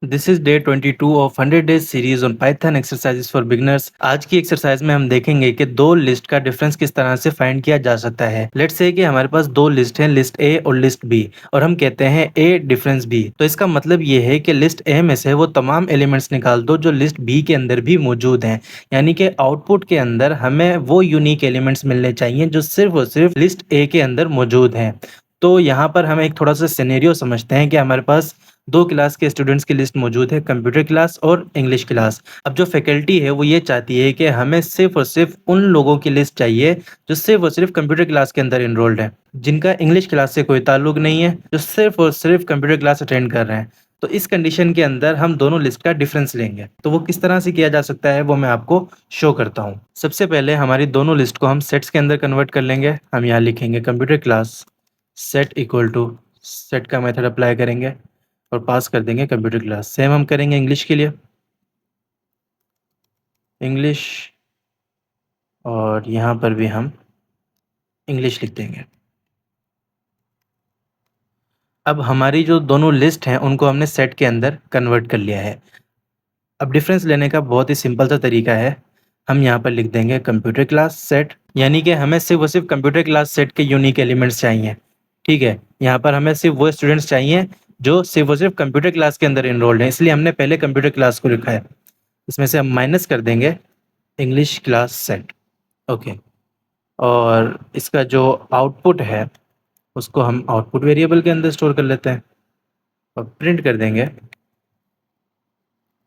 This is day 22 of 100 days series on Python exercises for beginners. आज की exercise में हम देखेंगे कि दो लिस्ट का डिफरेंस किस तरह से फाइंड किया जा सकता है। लेट्स से कि हमारे पास दो लिस्ट हैं, लिस्ट ए और लिस्ट बी, और हम कहते हैं ए डिफरेंस बी। तो इसका मतलब ये है कि लिस्ट ए में से वो तमाम एलिमेंट्स निकाल दो जो लिस्ट बी के अंदर भी मौजूद हैं, यानी कि आउटपुट के अंदर हमें वो यूनिक एलिमेंट्स मिलने चाहिए जो सिर्फ और सिर्फ लिस्ट ए के अंदर मौजूद हैं। तो यहाँ पर हम एक थोड़ा सा सिनेरियो समझते हैं कि हमारे पास दो क्लास के स्टूडेंट्स की लिस्ट मौजूद है, कंप्यूटर क्लास और इंग्लिश क्लास। अब जो फैकल्टी है वो ये चाहती है कि हमें सिर्फ और सिर्फ उन लोगों की लिस्ट चाहिए जो सिर्फ और सिर्फ कंप्यूटर क्लास के अंदर इनरोल्ड है, जिनका इंग्लिश क्लास से कोई ताल्लुक नहीं है, जो सिर्फ और सिर्फ कंप्यूटर क्लास अटेंड कर रहे हैं। तो इस कंडीशन के अंदर हम दोनों लिस्ट का डिफरेंस लेंगे। तो वो किस तरह से किया जा सकता है वो मैं आपको शो करता हूँ। सबसे पहले हमारी दोनों लिस्ट को हम सेट्स के अंदर कन्वर्ट कर लेंगे। हम यहाँ लिखेंगे computer class set equal to set का मेथड अप्लाई करेंगे और पास कर देंगे कंप्यूटर क्लास। सेम हम करेंगे इंग्लिश के लिए, इंग्लिश, और यहाँ पर भी हम इंग्लिश लिख देंगे। अब हमारी जो दोनों लिस्ट हैं उनको हमने सेट के अंदर कन्वर्ट कर लिया है। अब डिफरेंस लेने का बहुत ही सिंपल सा तरीका है। हम यहाँ पर लिख देंगे कंप्यूटर क्लास सेट, यानी कि हमें सिर्फ और सिर्फ कंप्यूटर क्लास सेट के यूनिक एलिमेंट्स चाहिए। ठीक है, यहाँ पर हमें सिर्फ वो स्टूडेंट्स चाहिए जो सिर्फ और सिर्फ कंप्यूटर क्लास के अंदर इनरोल्ड हैं, इसलिए हमने पहले कंप्यूटर क्लास को लिखा है। इसमें से हम माइनस कर देंगे इंग्लिश क्लास सेट। ओके, और इसका जो आउटपुट है उसको हम आउटपुट वेरिएबल के अंदर स्टोर कर लेते हैं और प्रिंट कर देंगे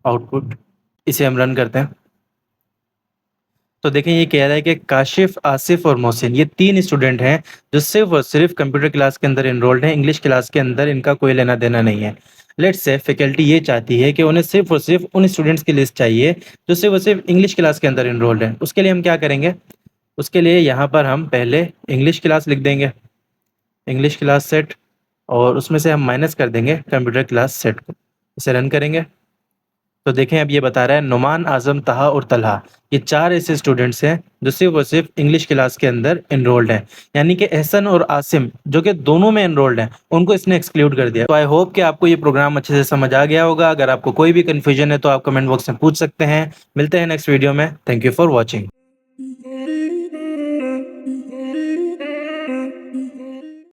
आउटपुट। इसे हम रन करते हैं तो देखें ये कह रहा है कि काशिफ, आसिफ और मोहसिन ये तीन स्टूडेंट हैं जो सिर्फ और सिर्फ कंप्यूटर क्लास के अंदर इनरोल्ड हैं, इंग्लिश क्लास के अंदर इनका कोई लेना देना नहीं है। लेट्स से फैकल्टी ये चाहती है कि उन्हें सिर्फ और सिर्फ उन स्टूडेंट्स की लिस्ट चाहिए जो सिर्फ और सिर्फ इंग्लिश क्लास के अंदर इनरोल्ड हैं। उसके लिए हम क्या करेंगे, उसके लिए यहाँ पर हम पहले इंग्लिश क्लास लिख देंगे, इंग्लिश क्लास सेट, और उसमें से हम माइनस कर देंगे कंप्यूटर क्लास सेट को। इसे रन करेंगे तो देखें अब ये बता रहा है नुमान, आजम, तहा और तलहा ये चार ऐसे स्टूडेंट्स हैं जो सिर्फ और सिर्फ इंग्लिश क्लास के अंदर इनरोल्ड हैं, यानी कि एहसन और आसिम जो कि दोनों में इनरोल्ड हैं उनको इसने एक्सक्लूड कर दिया। तो आई होप कि आपको ये प्रोग्राम अच्छे से समझ आ गया होगा। अगर आपको कोई भी कन्फ्यूजन है तो आप कमेंट बॉक्स में पूछ सकते हैं। मिलते हैं नेक्स्ट वीडियो में। Thank you for watching.